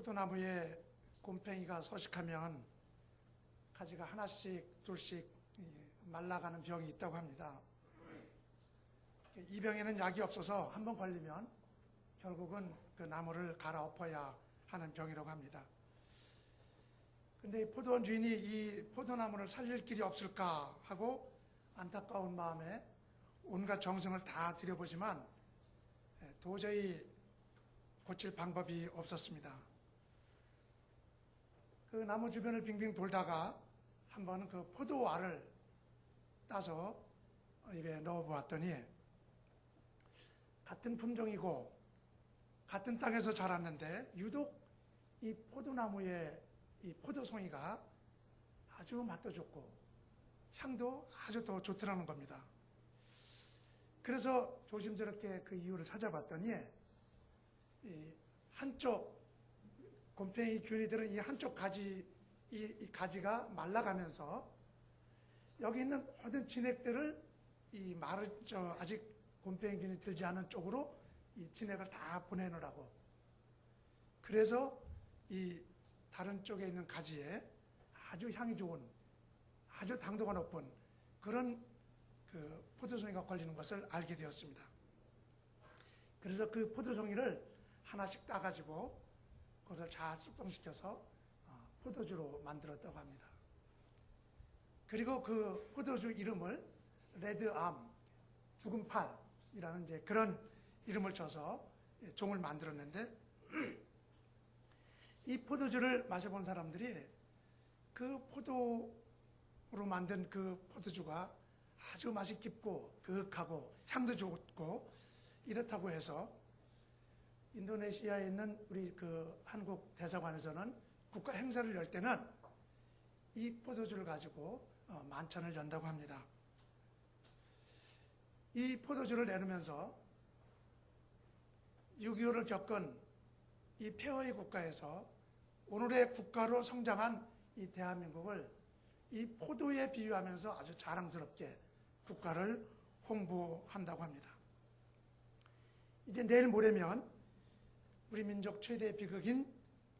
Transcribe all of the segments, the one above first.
포도나무에 곰팡이가 서식하면 가지가 하나씩 둘씩 말라가는 병이 있다고 합니다. 이 병에는 약이 없어서 한번 걸리면 결국은 그 나무를 갈아엎어야 하는 병이라고 합니다. 근데 포도원 주인이 이 포도나무를 살릴 길이 없을까 하고 안타까운 마음에 온갖 정성을 다 들여보지만 도저히 고칠 방법이 없었습니다. 그 나무 주변을 빙빙 돌다가 한번 그 포도알을 따서 입에 넣어보았더니 같은 품종이고 같은 땅에서 자랐는데 유독 이 포도나무의 이 포도송이가 아주 맛도 좋고 향도 아주 더 좋더라는 겁니다. 그래서 조심스럽게 그 이유를 찾아봤더니 이 한쪽 곰팡이 균이들은 이 한쪽 가지, 이 가지가 말라가면서 여기 있는 모든 진액들을 아직 곰팡이균이 들지 않은 쪽으로 이 진액을 다 보내놓으라고. 그래서 이 다른 쪽에 있는 가지에 아주 향이 좋은, 아주 당도가 높은 그런 그 포도송이가 걸리는 것을 알게 되었습니다. 그래서 그 포도송이를 하나씩 따가지고 그것을 잘 숙성시켜서 포도주로 만들었다고 합니다. 그리고 그 포도주 이름을 레드암, 죽은 팔이라는 이제 그런 이름을 줘서 종을 만들었는데 이 포도주를 마셔본 사람들이 그 포도로 만든 그 포도주가 아주 맛이 깊고 그윽하고 향도 좋고 이렇다고 해서 인도네시아에 있는 우리 그 한국 대사관에서는 국가 행사를 열 때는 이 포도주를 가지고 만찬을 연다고 합니다. 이 포도주를 내놓으면서 6.25를 겪은 이 폐허의 국가에서 오늘의 국가로 성장한 이 대한민국을 이 포도에 비유하면서 아주 자랑스럽게 국가를 홍보한다고 합니다. 이제 내일 모레면 우리 민족 최대의 비극인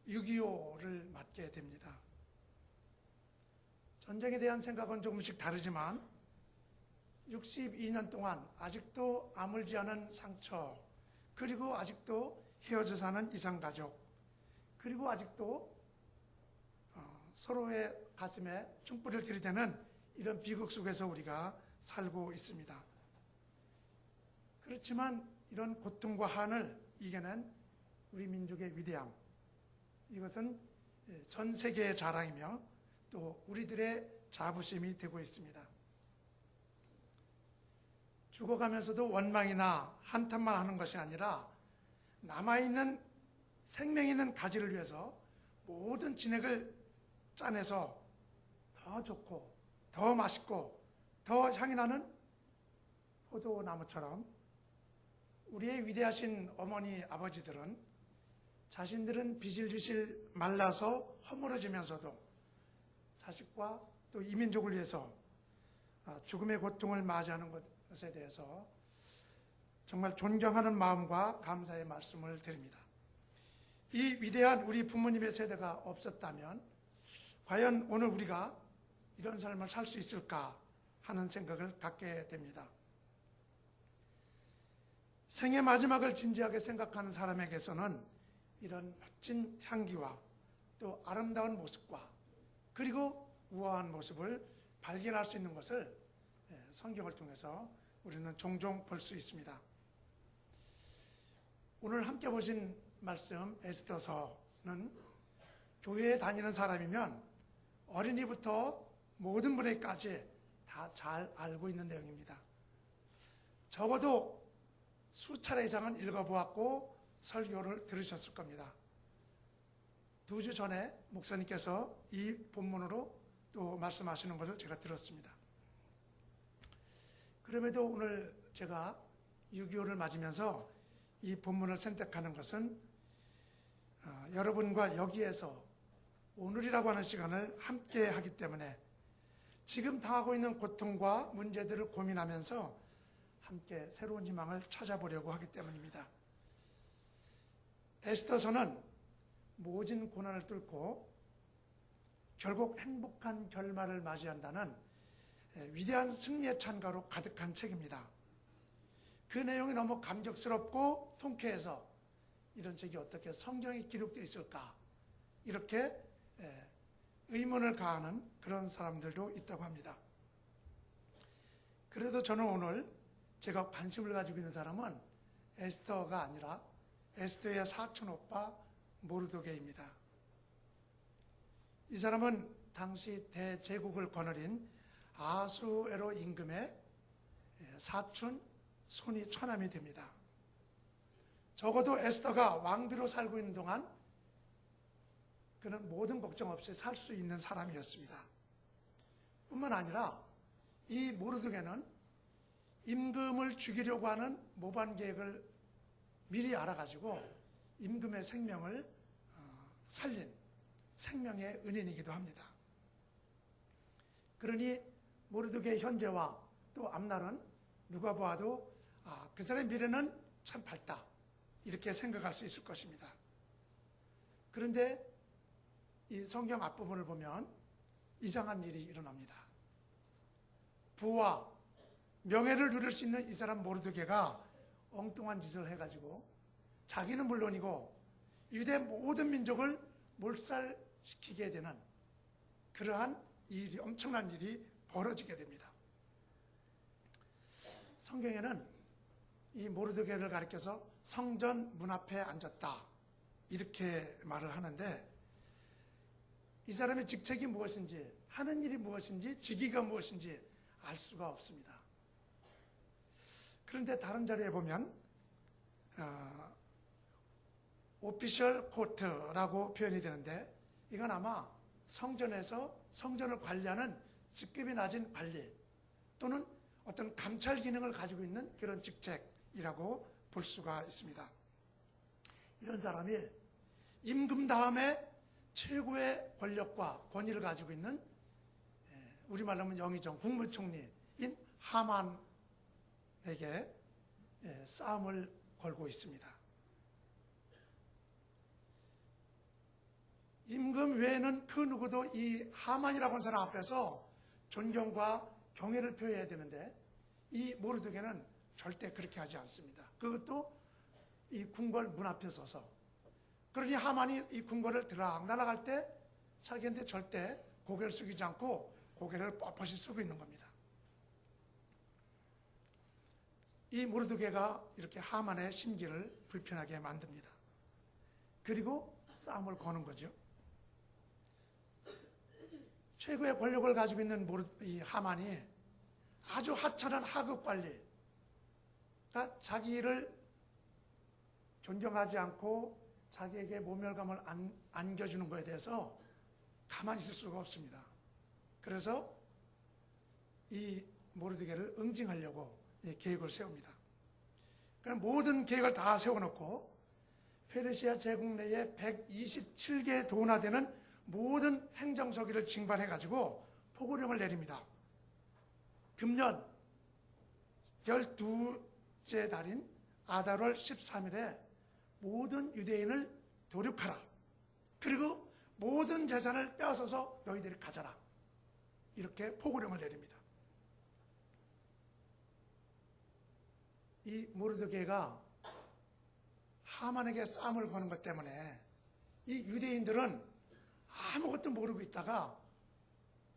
6.25를 맞게 됩니다. 전쟁에 대한 생각은 조금씩 다르지만 62년 동안 아직도 아물지 않은 상처, 그리고 아직도 헤어져 사는 이상가족, 그리고 아직도 서로의 가슴에 총불을 들이대는 이런 비극 속에서 우리가 살고 있습니다. 그렇지만 이런 고통과 한을 이겨낸 우리 민족의 위대함, 이것은 전 세계의 자랑이며 또 우리들의 자부심이 되고 있습니다. 죽어가면서도 원망이나 한탄만 하는 것이 아니라 남아있는 생명 있는 가지를 위해서 모든 진액을 짜내서 더 좋고 더 맛있고 더 향이 나는 포도나무처럼 우리의 위대하신 어머니 아버지들은 자신들은 비실비실 말라서 허물어지면서도 자식과 또 이민족을 위해서 죽음의 고통을 맞이하는 것에 대해서 정말 존경하는 마음과 감사의 말씀을 드립니다. 이 위대한 우리 부모님의 세대가 없었다면 과연 오늘 우리가 이런 삶을 살 수 있을까 하는 생각을 갖게 됩니다. 생의 마지막을 진지하게 생각하는 사람에게서는 이런 멋진 향기와 또 아름다운 모습과 그리고 우아한 모습을 발견할 수 있는 것을 성경을 통해서 우리는 종종 볼 수 있습니다. 오늘 함께 보신 말씀 에스더서는 교회에 다니는 사람이면 어린이부터 모든 분에게까지 다 잘 알고 있는 내용입니다. 적어도 수차례 이상은 읽어보았고 설교를 들으셨을 겁니다. 2주 전에 목사님께서 이 본문으로 또 말씀하시는 것을 제가 들었습니다. 그럼에도 오늘 제가 6.25를 맞으면서 이 본문을 선택하는 것은 여러분과 여기에서 오늘이라고 하는 시간을 함께 하기 때문에 지금 당하고 있는 고통과 문제들을 고민하면서 함께 새로운 희망을 찾아보려고 하기 때문입니다. 에스더서는 모진 고난을 뚫고 결국 행복한 결말을 맞이한다는 위대한 승리의 찬가로 가득한 책입니다. 그 내용이 너무 감격스럽고 통쾌해서 이런 책이 어떻게 성경에 기록되어 있을까 이렇게 의문을 가하는 그런 사람들도 있다고 합니다. 그래도 저는 오늘 제가 관심을 가지고 있는 사람은 에스더가 아니라 에스더의 사촌 오빠 모르드게입니다. 이 사람은 당시 대제국을 거느린 아수에로 임금의 사촌 손이 처남이 됩니다. 적어도 에스더가 왕비로 살고 있는 동안 그는 모든 걱정 없이 살 수 있는 사람이었습니다. 뿐만 아니라 이 모르드게는 임금을 죽이려고 하는 모반 계획을 미리 알아가지고 임금의 생명을 살린 생명의 은인이기도 합니다. 그러니 모르드게의 현재와 또 앞날은 누가 보아도 그 사람의 미래는 참 밝다 이렇게 생각할 수 있을 것입니다. 그런데 이 성경 앞부분을 보면 이상한 일이 일어납니다. 부와 명예를 누릴 수 있는 이 사람 모르드게가 엉뚱한 짓을 해가지고 자기는 물론이고 유대 모든 민족을 몰살시키게 되는 그러한 일이, 엄청난 일이 벌어지게 됩니다. 성경에는 이 모르드게를 가리켜서 성전 문 앞에 앉았다 이렇게 말을 하는데 이 사람의 직책이 무엇인지, 하는 일이 무엇인지, 직위가 무엇인지 알 수가 없습니다. 그런데 다른 자리에 보면 오피셜 코트라고 표현이 되는데 이건 아마 성전에서 성전을 관리하는 직급이 낮은 관리 또는 어떤 감찰 기능을 가지고 있는 그런 직책이라고 볼 수가 있습니다. 이런 사람이 임금 다음에 최고의 권력과 권위를 가지고 있는 우리말로 하면 영의정 국무총리인 하만에게 싸움을 걸고 있습니다. 임금 외에는 그 누구도 이 하만이라고 하는 사람 앞에서 존경과 경애를 표해야 되는데 이 모르드게는 절대 그렇게 하지 않습니다. 그것도 이 궁궐 문 앞에 서서. 그러니 하만이 이 궁궐을 들어락 날아갈 때 자기한테 절대 고개를 숙이지 않고 고개를 뻣뻣이 숙이고 있는 겁니다. 이 모르드게가 이렇게 하만의 심기를 불편하게 만듭니다. 그리고 싸움을 거는 거죠. 최고의 권력을 가지고 있는 이 하만이 아주 하찮은 하급 관리, 그러니까 자기를 존경하지 않고 자기에게 모멸감을 안겨주는 것에 대해서 가만히 있을 수가 없습니다. 그래서 이 모르드게를 응징하려고 계획을 세웁니다. 그럼 모든 계획을 다 세워놓고 페르시아 제국 내에 127개의 도나 되는 모든 행정서기를 징발해가지고 포고령을 내립니다. 금년 12째 달인 아달월 13일에 모든 유대인을 도륙하라. 그리고 모든 재산을 빼앗아서 너희들이 가져라. 이렇게 포고령을 내립니다. 이 모르드게가 하만에게 싸움을 거는 것 때문에 이 유대인들은 아무것도 모르고 있다가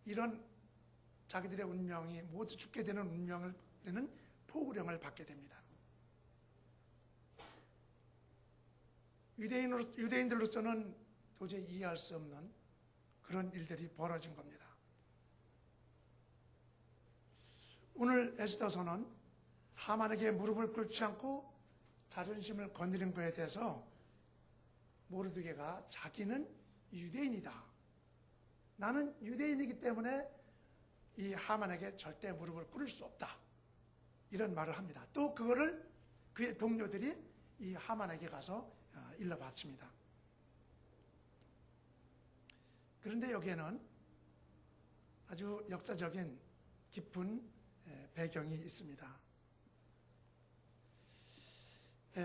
이런 자기들의 운명이 모두 죽게 되는 운명을 되는 포고령을 받게 됩니다. 유대인들로서는 도저히 이해할 수 없는 그런 일들이 벌어진 겁니다. 오늘 에스더서는 하만에게 무릎을 꿇지 않고 자존심을 건드린 것에 대해서 모르드게가 자기는 유대인이다. 나는 유대인이기 때문에 이 하만에게 절대 무릎을 꿇을 수 없다. 이런 말을 합니다. 또 그거를 그의 동료들이 이 하만에게 가서 일러 바칩니다. 그런데 여기에는 아주 역사적인 깊은 배경이 있습니다.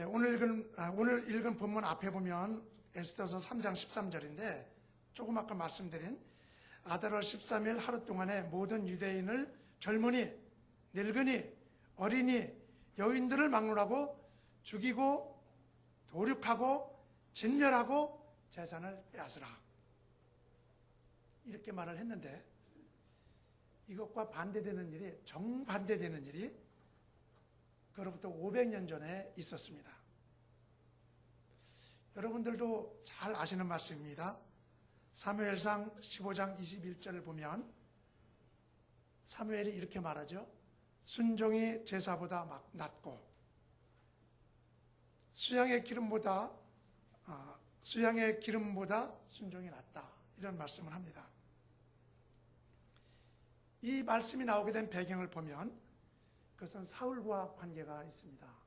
오늘 읽은 본문 앞에 보면 에스더서 3장 13절인데 조금 아까 말씀드린 아달월 13일 하루 동안에 모든 유대인을 젊은이, 늙은이, 어린이, 여인들을 막론하고 죽이고 도륙하고 진멸하고 재산을 빼앗으라. 이렇게 말을 했는데 이것과 반대되는 일이, 정반대되는 일이 그로부터 500년 전에 있었습니다. 여러분들도 잘 아시는 말씀입니다. 사무엘상 15장 21절을 보면 사무엘이 이렇게 말하죠. 순종이 제사보다 낫고 수양의 기름보다 순종이 낫다. 이런 말씀을 합니다. 이 말씀이 나오게 된 배경을 보면 그것은 사울과 관계가 있습니다.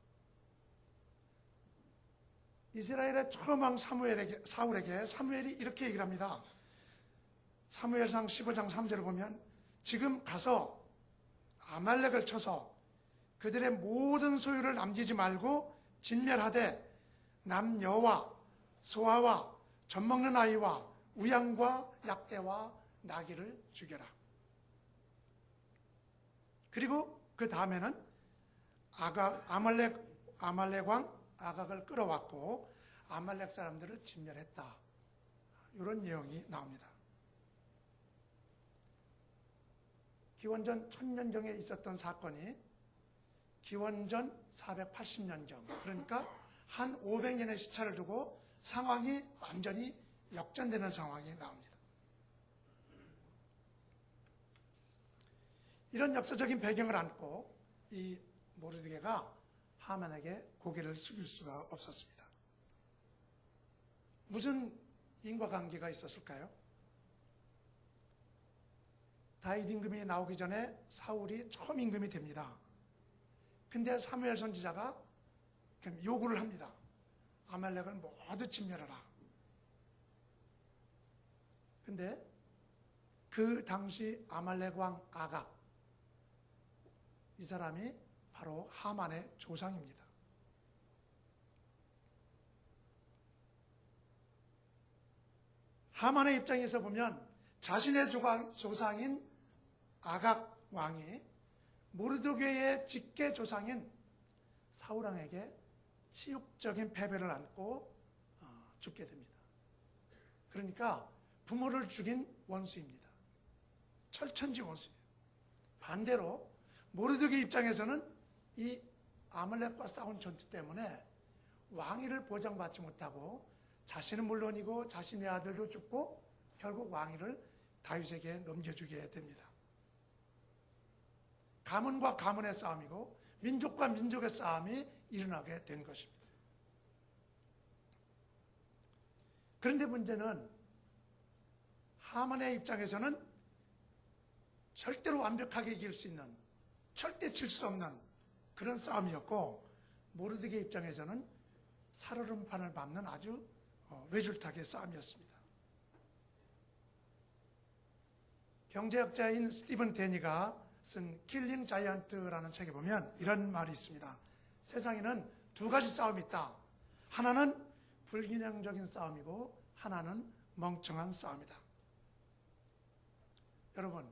이스라엘의 처음 왕 사울에게 사무엘이 이렇게 얘기를 합니다. 사무엘상 15장 3절을 보면 지금 가서 아말렉을 쳐서 그들의 모든 소유를 남기지 말고 진멸하되 남여와 소아와 젖먹는 아이와 우양과 약대와 나귀를 죽여라. 그리고 그 다음에는 아말렉 왕 아각을 끌어왔고 아말렉 사람들을 진멸했다. 이런 내용이 나옵니다. 기원전 1000년경에 있었던 사건이 기원전 480년경, 그러니까 한 500년의 시차를 두고 상황이 완전히 역전되는 상황이 나옵니다. 이런 역사적인 배경을 안고 이 모르드게가 하만에게 고개를 숙일 수가 없었습니다. 무슨 인과관계가 있었을까요? 다윗 임금이 나오기 전에 사울이 처음 임금이 됩니다. 근데 사무엘 선지자가 요구를 합니다. 아말렉을 모두 진멸하라. 근데 그 당시 아말렉 왕 아각, 이 사람이 바로 하만의 조상입니다. 하만의 입장에서 보면 자신의 조상인 아각 왕이 모르드게의 직계 조상인 사울 왕에게 치욕적인 패배를 안고 죽게 됩니다. 그러니까 부모를 죽인 원수입니다. 철천지 원수예요. 반대로 모르드게 입장에서는 이 아말렉과 싸운 전투 때문에 왕위를 보장받지 못하고 자신은 물론이고 자신의 아들도 죽고 결국 왕위를 다윗에게 넘겨주게 됩니다. 가문과 가문의 싸움이고 민족과 민족의 싸움이 일어나게 된 것입니다. 그런데 문제는 하만의 입장에서는 절대로 완벽하게 이길 수 있는, 절대 질 수 없는 그런 싸움이었고, 모르드게 입장에서는 살얼음판을 밟는 아주 외줄타기의 싸움이었습니다. 경제학자인 스티븐 데니가 쓴 킬링 자이언트라는 책에 보면 이런 말이 있습니다. 세상에는 두 가지 싸움이 있다. 하나는 불균형적인 싸움이고 하나는 멍청한 싸움이다. 여러분,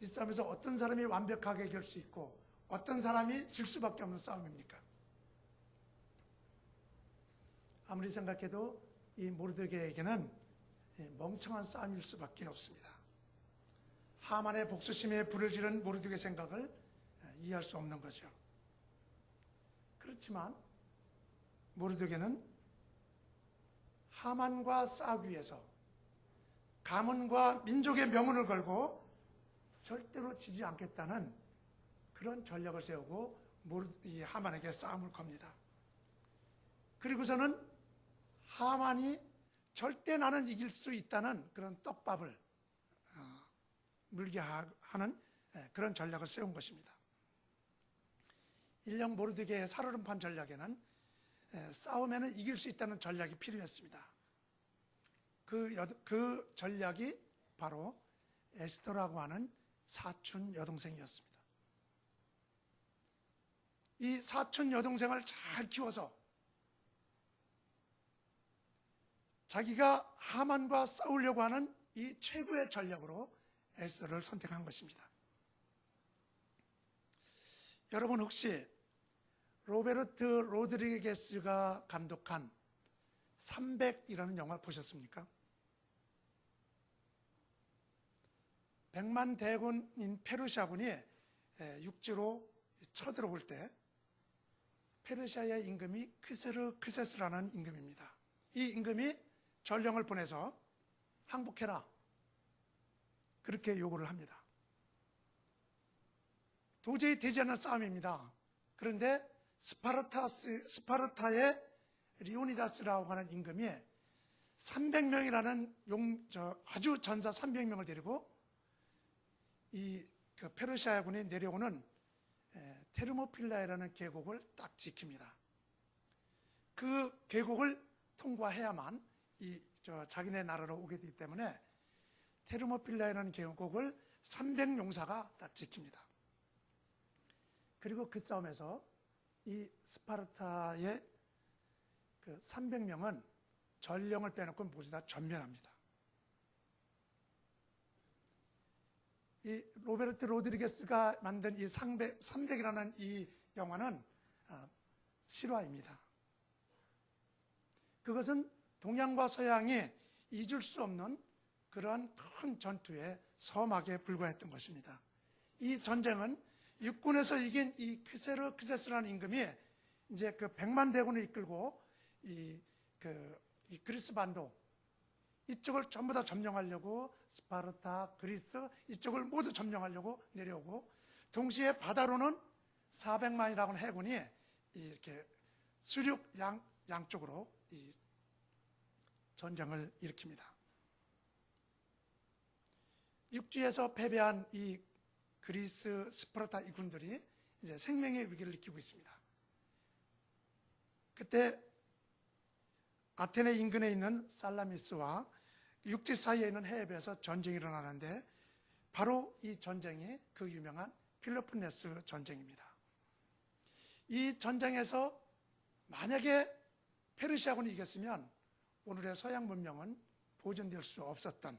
이 싸움에서 어떤 사람이 완벽하게 이길 수 있고 어떤 사람이 질 수밖에 없는 싸움입니까? 아무리 생각해도 이 모르드게에게는 멍청한 싸움일 수밖에 없습니다. 하만의 복수심에 불을 지른 모르드게 생각을 이해할 수 없는 거죠. 그렇지만 모르드게는 하만과 싸우기 위해서 가문과 민족의 명운을 걸고 절대로 지지 않겠다는 그런 전략을 세우고 이 하만에게 싸움을 겁니다. 그리고서는 하만이 절대 나는 이길 수 있다는 그런 떡밥을 물게 하는 그런 전략을 세운 것입니다. 일령 모르드게의 살얼음판 전략에는 싸움에는 이길 수 있다는 전략이 필요했습니다. 그 전략이 바로 에스더라고 하는 사촌 여동생이었습니다. 이 사촌 여동생을 잘 키워서 자기가 하만과 싸우려고 하는 이 최고의 전략으로 에스더를 선택한 것입니다. 여러분 혹시 로베르트 로드리게스가 감독한 300이라는 영화 보셨습니까? 100만 대군인 페르시아군이 육지로 쳐들어올 때 페르시아의 임금이 크세스라는 임금입니다. 이 임금이 전령을 보내서 항복해라, 그렇게 요구를 합니다. 도저히 되지 않는 싸움입니다. 그런데 스파르타의 리오니다스라고 하는 임금이 300명이라는 아주 전사 300명을 데리고 이 페르시아군이 내려오는 테르모필라이라는 계곡을 딱 지킵니다. 그 계곡을 통과해야만 자기네 나라로 오게 되기 때문에 테르모필라이라는 계곡을 300용사가 딱 지킵니다. 그리고 그 싸움에서 이 스파르타의 그 300명은 전령을 빼놓고 모두 다 전멸합니다. 이 로베르트 로드리게스가 만든 이 300이라는 이 영화는 실화입니다. 그것은 동양과 서양이 잊을 수 없는 그러한 큰 전투의 서막에 불과했던 것입니다. 이 전쟁은 육군에서 이긴 이 크세스라는 임금이 이제 그 100만 대군을 이끌고 이 그리스 반도 이쪽을 전부 다 점령하려고 스파르타, 그리스 이쪽을 모두 점령하려고 내려오고, 동시에 바다로는 400만이라고 하는 해군이 이렇게 수륙 양쪽으로 이 전쟁을 일으킵니다. 육지에서 패배한 이 그리스, 스파르타 이 군들이 이제 생명의 위기를 느끼고 있습니다. 그때 아테네 인근에 있는 살라미스와 육지 사이에 있는 해협에서 전쟁이 일어나는데, 바로 이 전쟁이 그 유명한 필로폰네스 전쟁입니다. 이 전쟁에서 만약에 페르시아군이 이겼으면 오늘의 서양 문명은 보존될 수 없었던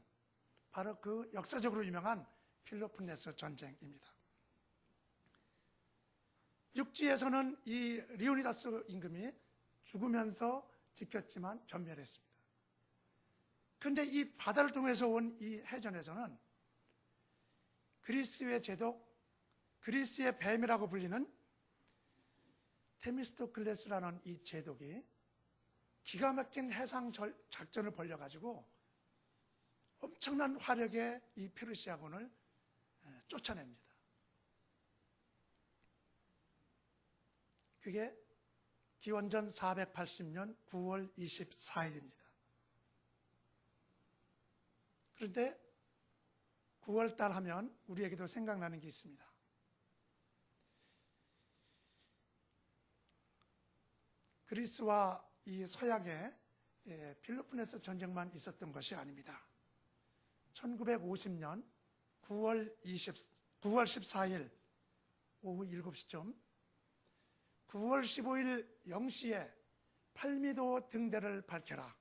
바로 그 역사적으로 유명한 필로폰네스 전쟁입니다. 육지에서는 이 리오니다스 임금이 죽으면서 지켰지만 전멸했습니다. 그런데 이 바다를 통해서 온 이 해전에서는 그리스의 제독, 그리스의 뱀이라고 불리는 테미스토클레스라는 이 제독이 기가 막힌 해상 작전을 벌여가지고 엄청난 화력의 이 페르시아군을 쫓아냅니다. 그게 기원전 480년 9월 24일입니다. 그런데 9월달 하면 우리에게도 생각나는 게 있습니다. 그리스와 이 서양의 필로폰네스 전쟁만 있었던 것이 아닙니다. 1950년 9월 14일 오후 7시쯤 9월 15일 0시에 팔미도 등대를 밝혀라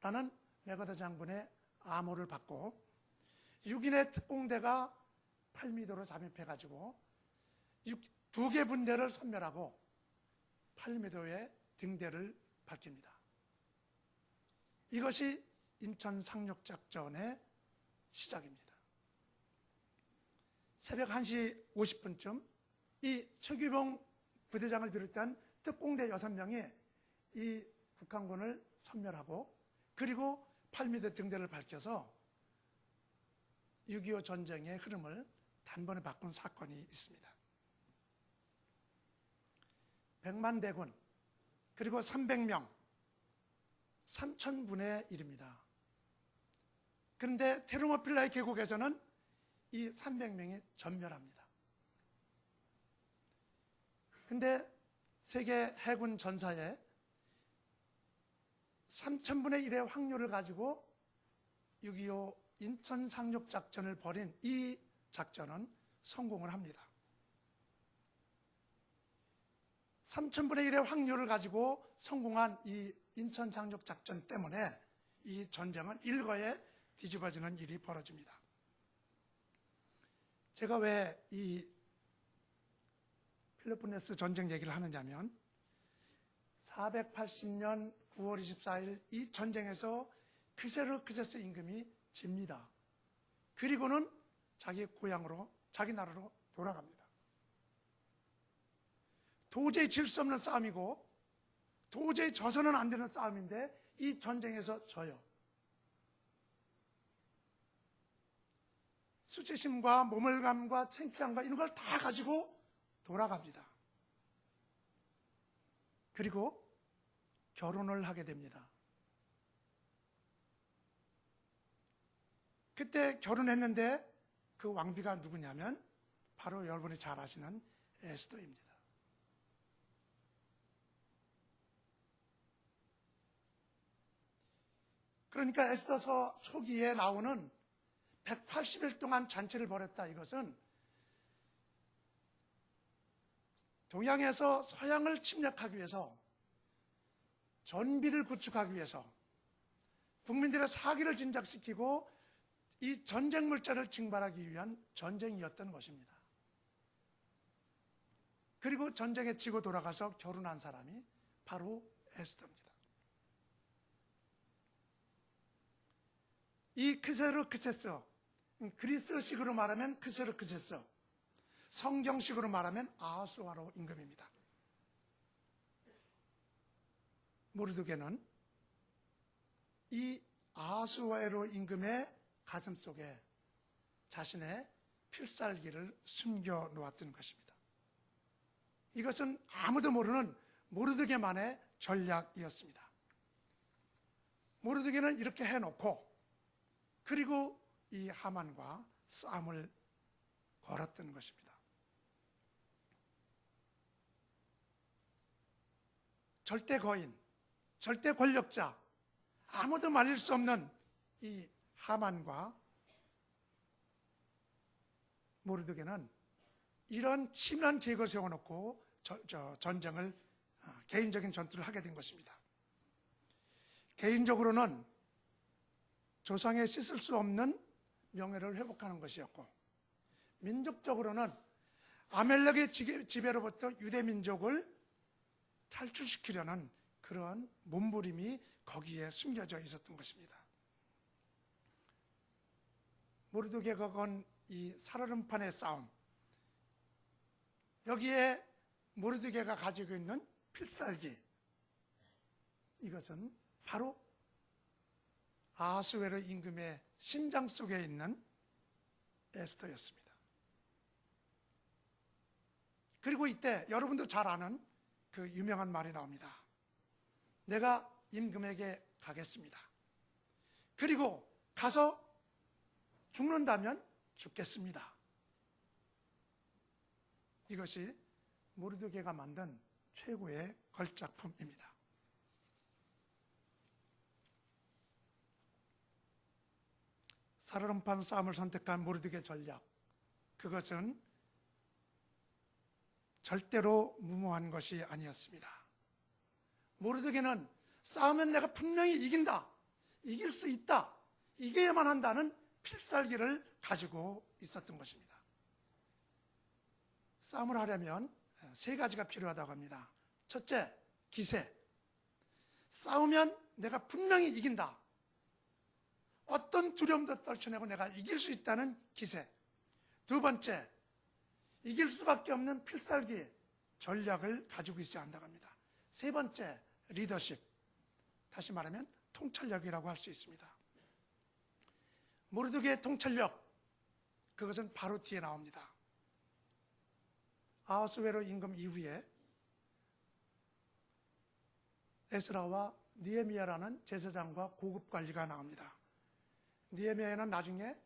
라는 메가더 장군의 암호를 받고 6인의 특공대가 팔미도로 잠입해가지고 2개 분대를 섬멸하고 팔미도의 등대를 밝힙니다. 이것이 인천 상륙작전의 시작입니다. 새벽 1시 50분쯤 이 최규봉 부대장을 비롯한 특공대 6명이 이 북한군을 섬멸하고, 그리고 팔미도 등대를 밝혀서 6.25 전쟁의 흐름을 단번에 바꾼 사건이 있습니다. 100만 대군, 그리고 300명, 3,000분의 1입니다. 그런데 테르모필라이 계곡에서는 이 300명이 전멸합니다. 그런데 세계 해군 전사에 3,000분의 1의 확률을 가지고 6.25 인천 상륙 작전을 벌인 이 작전은 성공을 합니다. 3,000분의 1의 확률을 가지고 성공한 이 인천 상륙 작전 때문에 이 전쟁은 일거에 뒤집어지는 일이 벌어집니다. 제가 왜 이 펠로폰네소 전쟁 얘기를 하느냐면 480년 9월 24일 이 전쟁에서 크세르크세스 임금이 집니다. 그리고는 자기 고향으로, 자기 나라로 돌아갑니다. 도저히 질 수 없는 싸움이고 도저히 져서는 안 되는 싸움인데 이 전쟁에서 져요. 수치심과 모멸감과 창피함과 이런 걸 다 가지고 돌아갑니다. 그리고 결혼을 하게 됩니다. 그때 결혼했는데 그 왕비가 누구냐면 바로 여러분이 잘 아시는 에스더입니다. 그러니까 에스더서 초기에 나오는 180일 동안 잔치를 벌였다. 이것은 동양에서 서양을 침략하기 위해서 전비를 구축하기 위해서 국민들의 사기를 진작시키고 이 전쟁 물자를 징발하기 위한 전쟁이었던 것입니다. 그리고 전쟁에 지고 돌아가서 결혼한 사람이 바로 에스더입니다. 이 크세르크세스, 그리스식으로 말하면 크세르크세스, 성경식으로 말하면 아하수아로 임금입니다. 모르드게는 이 아하수아로 임금의 가슴 속에 자신의 필살기를 숨겨 놓았던 것입니다. 이것은 아무도 모르는 모르드게만의 전략이었습니다. 모르드게는 이렇게 해놓고 그리고 이 하만과 싸움을 걸었던 것입니다. 절대 거인, 절대 권력자, 아무도 말릴 수 없는 이 하만과 모르드게는 이런 치밀한 계획을 세워놓고 전쟁을, 개인적인 전투를 하게 된 것입니다. 개인적으로는 조상에 씻을 수 없는 명예를 회복하는 것이었고, 민족적으로는 아멜렉의 지배로부터 유대 민족을 탈출시키려는 그러한 몸부림이 거기에 숨겨져 있었던 것입니다. 모르드게가 건 이 살얼음판의 싸움, 여기에 모르드게가 가지고 있는 필살기, 이것은 바로 아하수에로 임금의 심장 속에 있는 에스더였습니다. 그리고 이때 여러분도 잘 아는 그 유명한 말이 나옵니다. 내가 임금에게 가겠습니다. 그리고 가서 죽는다면 죽겠습니다. 이것이 모르드게가 만든 최고의 걸작품입니다. 살얼음판 싸움을 선택한 모르드게 전략, 그것은 절대로 무모한 것이 아니었습니다. 모르드게는 싸우면 내가 분명히 이긴다, 이길 수 있다, 이겨야만 한다는 필살기를 가지고 있었던 것입니다. 싸움을 하려면 세 가지가 필요하다고 합니다. 첫째, 기세. 싸우면 내가 분명히 이긴다, 어떤 두려움도 떨쳐내고 내가 이길 수 있다는 기세. 두 번째, 이길 수밖에 없는 필살기, 전략을 가지고 있어야 한다고 합니다. 세 번째, 리더십. 다시 말하면 통찰력이라고 할 수 있습니다. 모르드게의 통찰력, 그것은 바로 뒤에 나옵니다. 아하수에로 임금 이후에 에스라와 느헤미야라는 제사장과 고급 관리가 나옵니다. 느헤미야는 나중에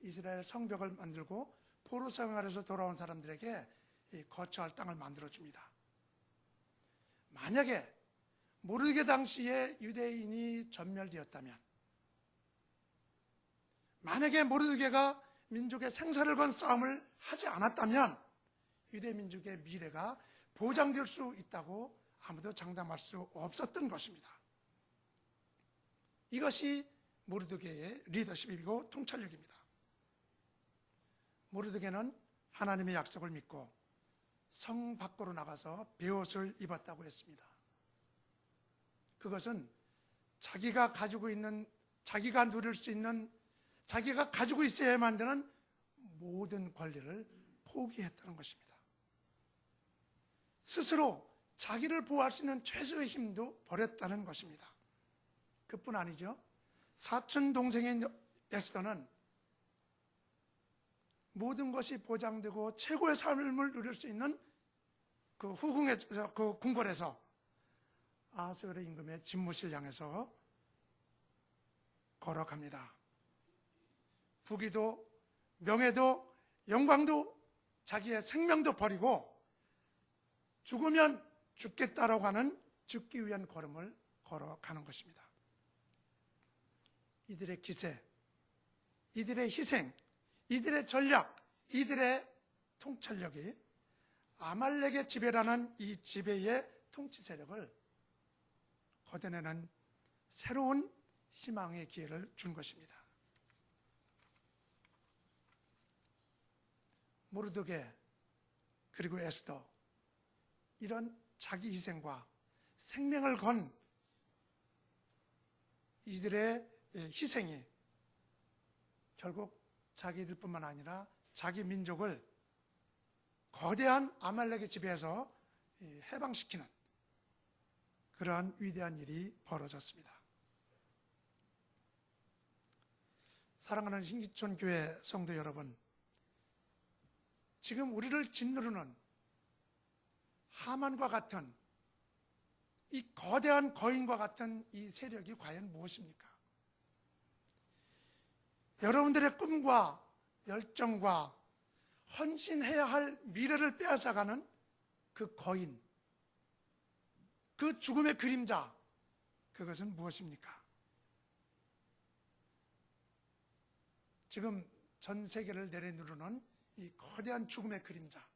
이스라엘 성벽을 만들고 포로 생활에서 돌아온 사람들에게 이 거처할 땅을 만들어줍니다. 만약에 모르드게 당시에 유대인이 전멸되었다면, 만약에 모르드게가 민족의 생사를 건 싸움을 하지 않았다면 유대 민족의 미래가 보장될 수 있다고 아무도 장담할 수 없었던 것입니다. 이것이 모르드게의 리더십이고 통찰력입니다. 모르드게는 하나님의 약속을 믿고 성 밖으로 나가서 베옷을 입었다고 했습니다. 그것은 자기가 가지고 있는, 자기가 누릴 수 있는, 자기가 가지고 있어야만 되는 모든 권리를 포기했다는 것입니다. 스스로 자기를 보호할 수 있는 최소의 힘도 버렸다는 것입니다. 그뿐 아니죠. 사촌 동생인 에스더는 모든 것이 보장되고 최고의 삶을 누릴 수 있는 그 후궁의 그 궁궐에서 아수르 임금의 집무실 향해서 걸어갑니다. 부귀도 명예도 영광도 자기의 생명도 버리고 죽으면 죽겠다라고 하는 죽기 위한 걸음을 걸어가는 것입니다. 이들의 기세, 이들의 희생, 이들의 전략, 이들의 통찰력이 아말렉의 지배라는 이 지배의 통치 세력을 걷어내는 새로운 희망의 기회를 준 것입니다. 모르드게 그리고 에스더, 이런 자기 희생과 생명을 건 이들의 희생이 결국 자기들뿐만 아니라 자기 민족을 거대한 아말렉의 지배에서 해방시키는 그러한 위대한 일이 벌어졌습니다. 사랑하는 신기촌 교회 성도 여러분, 지금 우리를 짓누르는 하만과 같은 이 거대한 거인과 같은 이 세력이 과연 무엇입니까? 여러분들의 꿈과 열정과 헌신해야 할 미래를 빼앗아가는 그 거인, 그 죽음의 그림자, 그것은 무엇입니까? 지금 전 세계를 내려누르는 이 거대한 죽음의 그림자,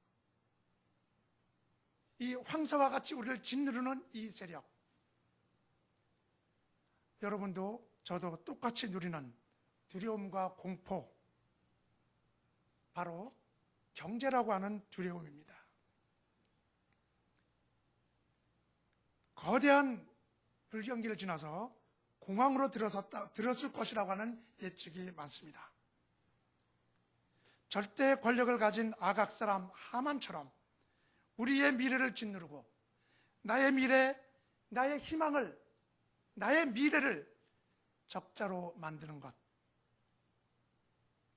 이 황사와 같이 우리를 짓누르는 이 세력, 여러분도 저도 똑같이 누리는 두려움과 공포, 바로 경제라고 하는 두려움입니다. 거대한 불경기를 지나서 공황으로 들었을 것이라고 하는 예측이 많습니다. 절대 권력을 가진 아각 사람 하만처럼 우리의 미래를 짓누르고 나의 미래, 나의 희망을, 나의 미래를 적자로 만드는 것,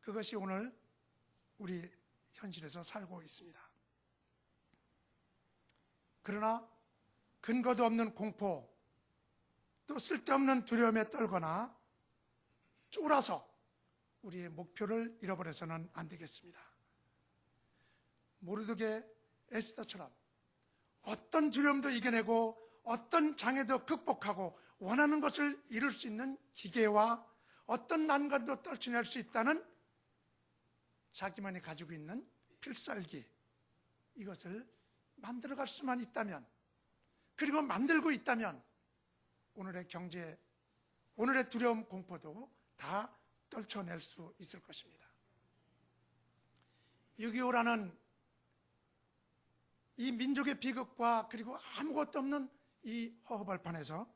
그것이 오늘 우리 현실에서 살고 있습니다. 그러나 근거도 없는 공포, 또 쓸데없는 두려움에 떨거나 쫄아서 우리의 목표를 잃어버려서는 안 되겠습니다. 모르드게 에스더처럼 어떤 두려움도 이겨내고 어떤 장애도 극복하고 원하는 것을 이룰 수 있는 기계와 어떤 난관도 떨쳐낼 수 있다는 자기만이 가지고 있는 필살기, 이것을 만들어갈 수만 있다면, 그리고 만들고 있다면 오늘의 경제, 오늘의 두려움, 공포도 다 떨쳐낼 수 있을 것입니다. 6.25라는 이 민족의 비극과 그리고 아무것도 없는 이 허허벌판에서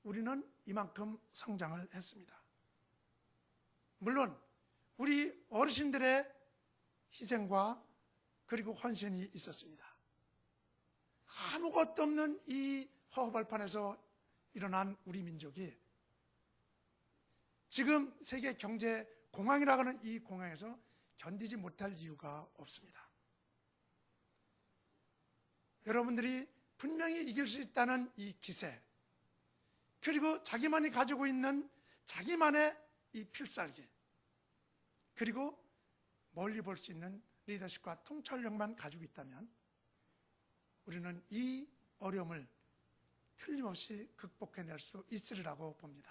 우리는 이만큼 성장을 했습니다. 물론 우리 어르신들의 희생과 그리고 헌신이 있었습니다. 아무것도 없는 이 허허벌판에서 일어난 우리 민족이 지금 세계 경제 공황이라고 하는 이 공황에서 견디지 못할 이유가 없습니다. 여러분들이 분명히 이길 수 있다는 이 기세, 그리고 자기만이 가지고 있는 자기만의 이 필살기, 그리고 멀리 볼 수 있는 리더십과 통찰력만 가지고 있다면 우리는 이 어려움을 틀림없이 극복해낼 수 있으리라고 봅니다.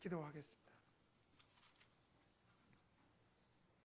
기도하겠습니다.